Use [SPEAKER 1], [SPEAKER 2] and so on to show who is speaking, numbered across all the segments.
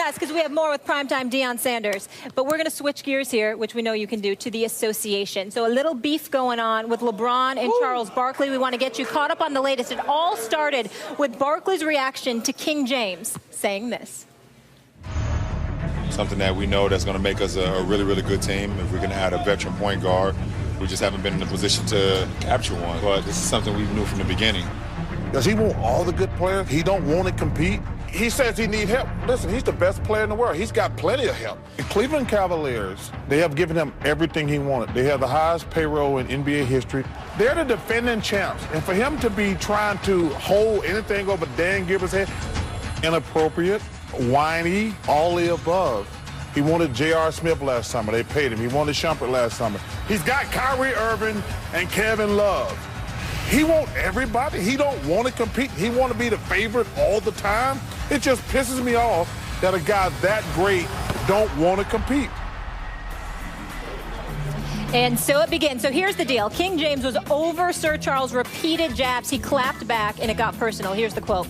[SPEAKER 1] fast because we have more with Primetime Deion Sanders. But we're going to switch gears here, which we know you can do, to the association. So a little beef going on with LeBron and Charles Barkley. We want to get you caught up on the latest. It all started with Barkley's reaction to King James saying this.
[SPEAKER 2] Something that we know that's going to make us a really, really good team. If we're going to add a veteran point guard, we just haven't been in a position to capture one. But this is something we knew from the beginning.
[SPEAKER 3] Does he want all the good players? He don't want to compete? He says he needs help. Listen, he's the best player in the world. He's got plenty of help. The Cleveland Cavaliers, they have given him everything he wanted. They have the highest payroll in NBA history. They're the defending champs. And for him to be trying to hold anything over Dan Gilbert's head, inappropriate, whiny, all the above. He wanted J.R. Smith last summer. They paid him. He wanted Shumpert last summer. He's got Kyrie Irving and Kevin Love. He wants everybody. He don't want to compete. He want to be the favorite all the time. It just pisses me off that a guy that great don't want to compete.
[SPEAKER 1] And so it begins. So here's the deal. King James was over Sir Charles' repeated jabs. He clapped back, and it got personal. Here's the quote.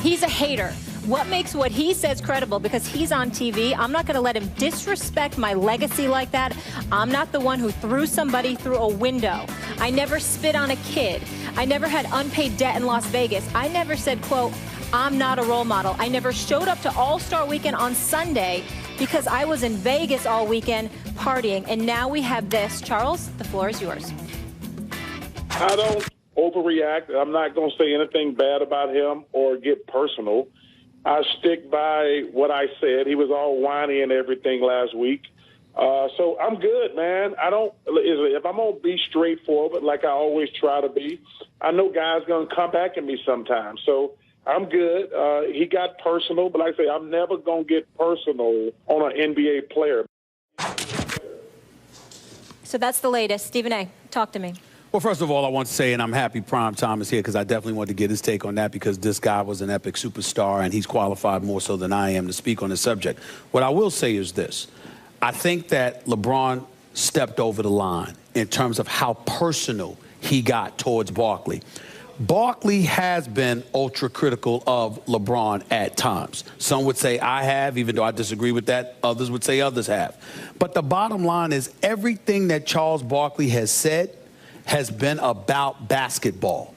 [SPEAKER 1] He's a hater. What makes what he says credible? Because he's on TV. I'm not going to let him disrespect my legacy like that. I'm not the one who threw somebody through a window. I never spit on a kid. I never had unpaid debt in Las Vegas. I never said, quote, I'm not a role model. I never showed up to All-Star Weekend on Sunday because I was in Vegas all weekend partying. And now we have this. Charles, the floor is yours.
[SPEAKER 4] I don't overreact. I'm not going to say anything bad about him or get personal. I stick by what I said. He was all whiny and everything last week. So I'm good, man. If I'm going to be straightforward like I always try to be, I know guys going to come back at me sometimes. So I'm good. He got personal, but like I say, I'm never going to get personal on an NBA player.
[SPEAKER 1] So that's the latest. Stephen A., talk to me.
[SPEAKER 5] Well, first of all, I want to say, and I'm happy Prime Time is here because I definitely wanted to get his take on that because this guy was an epic superstar and he's qualified more so than I am to speak on the subject. What I will say is this. I think that LeBron stepped over the line in terms of how personal he got towards Barkley. Barkley has been ultra critical of LeBron at times. Some would say I have, even though I disagree with that. Others would say others have. But the bottom line is everything that Charles Barkley has said has been about basketball.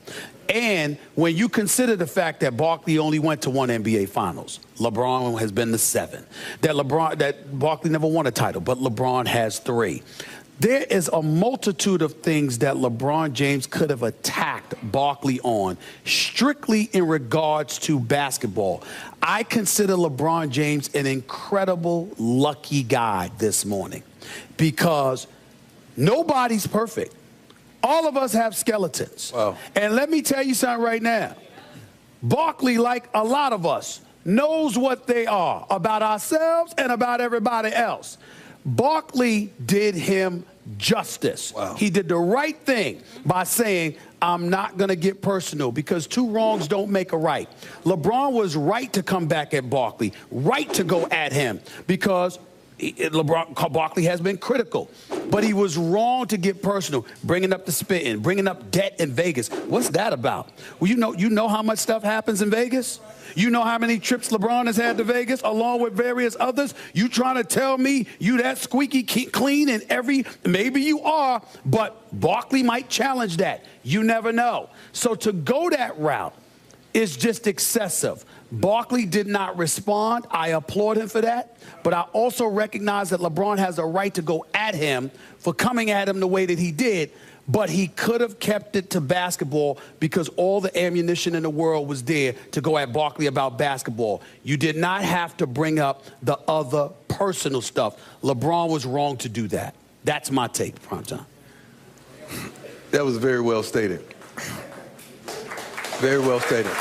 [SPEAKER 5] And when you consider the fact that Barkley only went to one NBA Finals, LeBron has been to 7, that Barkley never won a title, but LeBron has 3. There is a multitude of things that LeBron James could have attacked Barkley on, strictly in regards to basketball. I consider LeBron James an incredible, lucky guy this morning because nobody's perfect. All of us have skeletons. Wow. And let me tell you something right now. Barkley, like a lot of us, knows what they are about ourselves and about everybody else. Barkley did him justice. Wow. He did the right thing by saying, I'm not going to get personal because 2 wrongs don't make a right. LeBron was right to come back at Barkley, right to go at him because Barkley has been critical, but he was wrong to get personal, bringing up the spitting, bringing up debt in Vegas. What's that about? Well, you know how much stuff happens in Vegas? You know how many trips LeBron has had to Vegas along with various others? You trying to tell me you that squeaky clean in every, maybe you are, but Barkley might challenge that. You never know. So to go that route is just excessive. Barkley did not respond. I applaud him for that. But I also recognize that LeBron has a right to go at him for coming at him the way that he did. But he could have kept it to basketball because all the ammunition in the world was there to go at Barkley about basketball. You did not have to bring up the other personal stuff. LeBron was wrong to do that. That's my take, Primetime.
[SPEAKER 6] That was very well stated. Very well stated.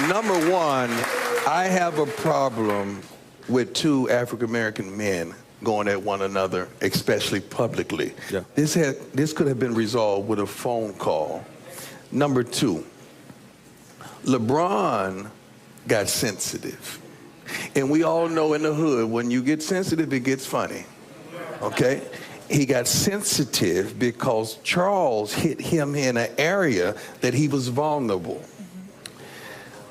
[SPEAKER 6] Number one, I have a problem with 2 African-American men going at one another, especially publicly. Yeah. This could have been resolved with a phone call. Number 2, LeBron got sensitive. And we all know in the hood, when you get sensitive, it gets funny, okay? He got sensitive because Charles hit him in an area that he was vulnerable.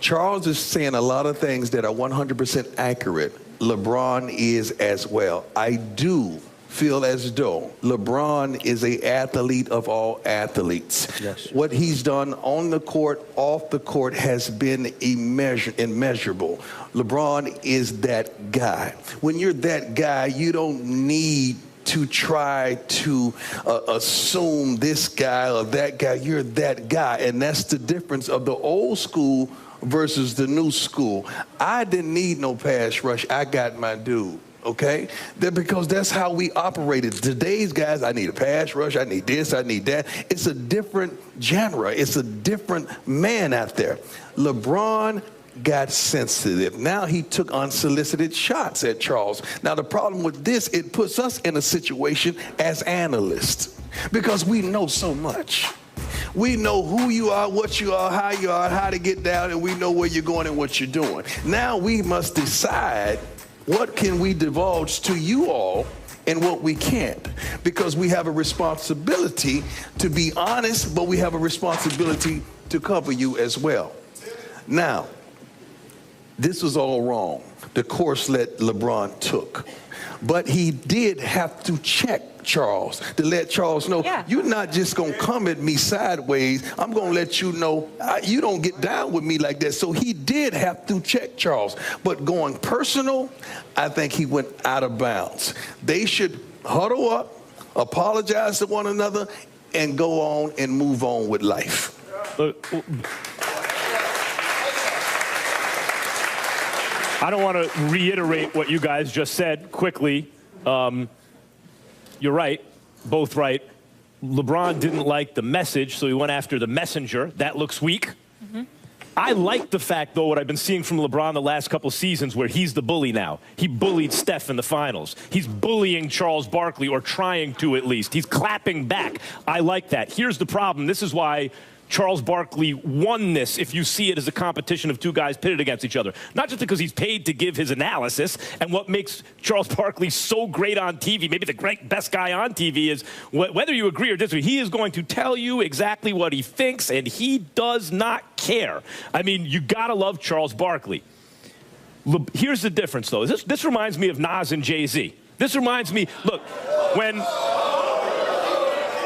[SPEAKER 6] Charles is saying a lot of things that are 100% accurate. LeBron is as well. I do feel as though LeBron is an athlete of all athletes.
[SPEAKER 5] Yes.
[SPEAKER 6] What he's done on the court, off the court, has been immeasurable. LeBron is that guy. When you're that guy, you don't need to try to assume this guy or that guy. You're that guy, and that's the difference of the old school versus the new school. I didn't need no pass rush. I got my dude. Okay? Because that's how we operated. Today's guys, I need a pass rush, I need this, I need that. It's a different genre. It's a different man out there. LeBron got sensitive. Now he took unsolicited shots at Charles. Now the problem with this, it puts us in a situation as analysts because we know so much. We know who you are, what you are, how to get down, and we know where you're going and what you're doing. Now we must decide what can we divulge to you all and what we can't, because we have a responsibility to be honest, but we have a responsibility to cover you as well. Now, this was all wrong, the course that LeBron took. But he did have to check Charles to let Charles know, you're not just going to come at me sideways. I'm going to let you know you don't get down with me like that. So he did have to check Charles. But going personal, I think he went out of bounds. They should huddle up, apologize to one another, and go on and move on with life.
[SPEAKER 7] I don't want to reiterate what you guys just said quickly. You're right, both right. LeBron didn't like the message, so he went after the messenger. That looks weak. I like the fact, though, what I've been seeing from LeBron the last couple seasons, where he's the bully now. He bullied Steph in the finals. He's bullying Charles Barkley, or trying to at least. He's clapping back. I like that. Here's the problem. This is why Charles Barkley won this, if you see it as a competition of two guys pitted against each other. Not just because he's paid to give his analysis, and what makes Charles Barkley so great on TV, maybe the best guy on TV, is whether you agree or disagree, he is going to tell you exactly what he thinks, and he does not care. I mean, you gotta love Charles Barkley. Here's the difference, though. This reminds me of Nas and Jay-Z. This reminds me, look,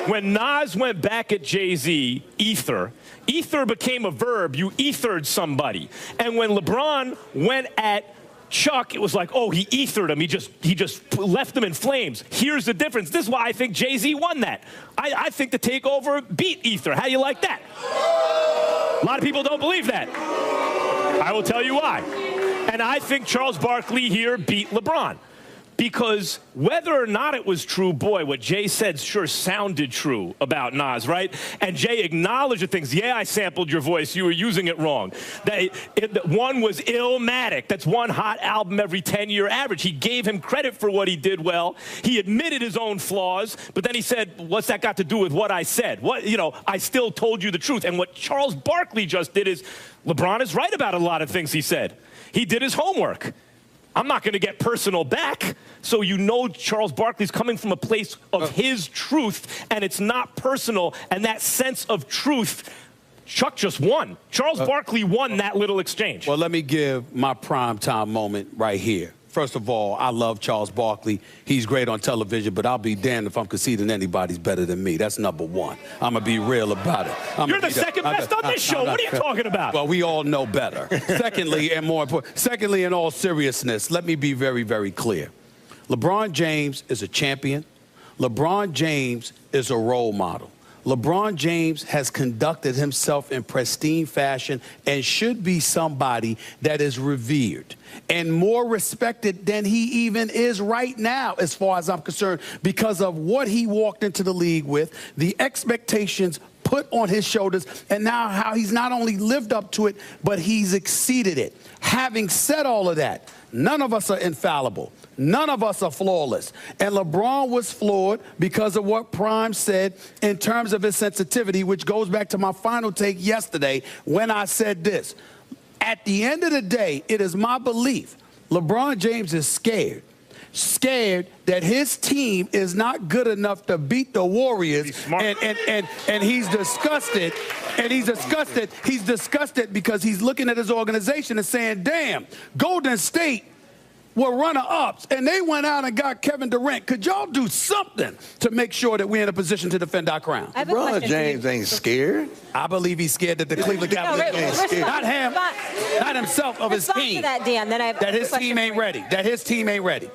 [SPEAKER 7] when Nas went back at Jay-Z, ether became a verb. You ethered somebody. And when LeBron went at Chuck, it was like, oh, he ethered him. He just left him in flames. Here's the difference. This is why I think Jay-Z won that. I think the takeover beat ether. How do you like that? A lot of people don't believe that. I will tell you why. And I think Charles Barkley here beat LeBron. Because whether or not it was true, boy, what Jay said sure sounded true about Nas, right? And Jay acknowledged the things. Yeah, I sampled your voice. You were using it wrong. One was Illmatic. That's one hot album every 10-year average. He gave him credit for what he did well. He admitted his own flaws, but then he said, what's that got to do with what I said? I still told you the truth. And what Charles Barkley just did is, LeBron is right about a lot of things he said. He did his homework. I'm not going to get personal back. So you know Charles Barkley's coming from a place of his truth, and it's not personal. And that sense of truth, Chuck just won. Charles Barkley won that little exchange.
[SPEAKER 5] Well, let me give my primetime moment right here. First of all, I love Charles Barkley. He's great on television, but I'll be damned if I'm conceding anybody's better than me. That's number one. I'm going to be real about it.
[SPEAKER 7] You're the second best on this show. What are you talking about?
[SPEAKER 5] Well, we all know better. Secondly, and more important, secondly, in all seriousness, let me be very, very clear. LeBron James is a champion. LeBron James is a role model. LeBron James has conducted himself in pristine fashion and should be somebody that is revered and more respected than he even is right now, as far as I'm concerned, because of what he walked into the league with, the expectations put on his shoulders, and now how he's not only lived up to it, but he's exceeded it. Having said all of that, none of us are infallible. None of us are flawless. And LeBron was flawed because of what Prime said in terms of his sensitivity, which goes back to my final take yesterday when I said this. At the end of the day, it is my belief LeBron James is scared scared that his team is not good enough to beat the Warriors, and he's disgusted. And he's disgusted. He's disgusted because he's looking at his organization and saying, damn, Golden State were runner-ups, and they went out and got Kevin Durant. Could y'all do something to make sure that we're in a position to defend our crown?
[SPEAKER 6] LeBron James ain't scared.
[SPEAKER 5] I believe he's scared that the Cleveland Cavaliers ain't scared. Not him, not himself, of his team.
[SPEAKER 1] That
[SPEAKER 5] his team ain't ready. That his team ain't ready.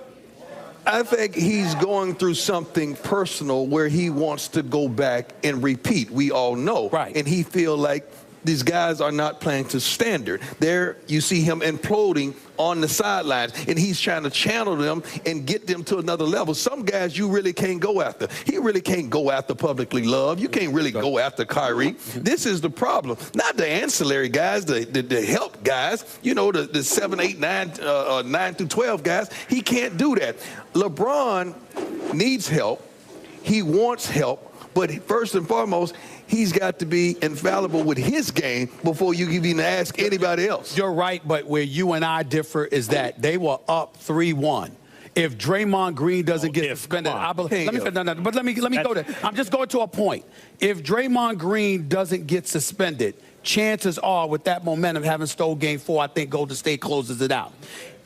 [SPEAKER 6] I think he's going through something personal where he wants to go back and repeat. We all know.
[SPEAKER 5] Right.
[SPEAKER 6] And he feel like these guys are not playing to standard. There you see him imploding on the sidelines, and he's trying to channel them and get them to another level. Some guys you really can't go after. He really can't go after publicly love. You can't really go after Kyrie. This is the problem. Not the ancillary guys, the help guys, you know, the 7, 8, 9, 9 through 12 guys. He can't do that. LeBron needs help. He wants help. But first and foremost, he's got to be infallible with his game before you can even ask anybody else.
[SPEAKER 5] You're right, but where you and I differ is that they were up 3-1. If Draymond Green doesn't get suspended, let me go there. I'm just going to a point. If Draymond Green doesn't get suspended, chances are with that momentum having stole game 4, I think Golden State closes it out.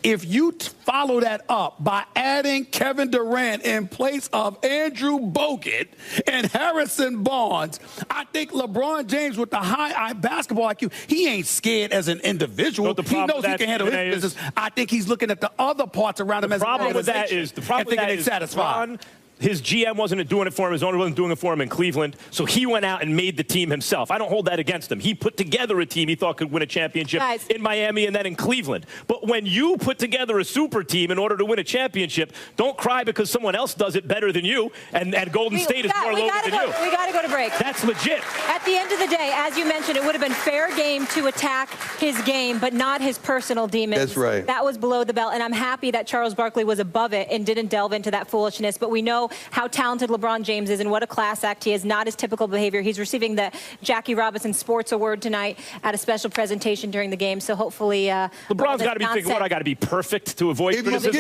[SPEAKER 5] If you follow that up by adding Kevin Durant in place of Andrew Bogut and Harrison Barnes, I think LeBron James with the high basketball IQ, he ain't scared as an individual. He knows he can handle his business. I think he's looking at the other parts around him as an organization.
[SPEAKER 7] The problem with that is LeBron, his GM wasn't doing it for him. His owner wasn't doing it for him in Cleveland. So he went out and made the team himself. I don't hold that against him. He put together a team he thought could win a championship in Miami and then in Cleveland. But when you put together a super team in order to win a championship, don't cry because someone else does it better than you, and Golden State is more loaded than you.
[SPEAKER 1] We got to go to break.
[SPEAKER 7] That's legit.
[SPEAKER 1] At the end of the day, as you mentioned, it would have been fair game to attack his game, but not his personal demons.
[SPEAKER 6] That's right.
[SPEAKER 1] That was below the belt, and I'm happy that Charles Barkley was above it and didn't delve into that foolishness. But we know how talented LeBron James is and what a class act he is, not his typical behavior. He's receiving the Jackie Robinson Sports Award tonight at a special presentation during the game, so hopefully
[SPEAKER 7] LeBron's got to be thinking, what, I got to be perfect to avoid criticism?
[SPEAKER 6] If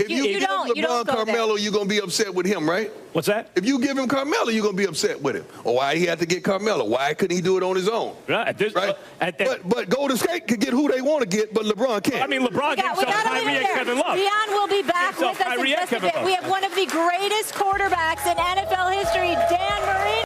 [SPEAKER 6] you give LeBron Carmelo, you're going to be upset with him, right?
[SPEAKER 7] What's that?
[SPEAKER 6] If you give him Carmelo, you're going to be upset with him. Or why he had to get Carmelo? Why couldn't he do it on his own?
[SPEAKER 7] Right.
[SPEAKER 6] But Golden State could get who they want to get, but LeBron can't.
[SPEAKER 7] I mean, LeBron gave himself Kyrie and Kevin Love.
[SPEAKER 1] Rian will be back with us in just a bit. We have one of the greatest quarterbacks in NFL history, Dan Marino.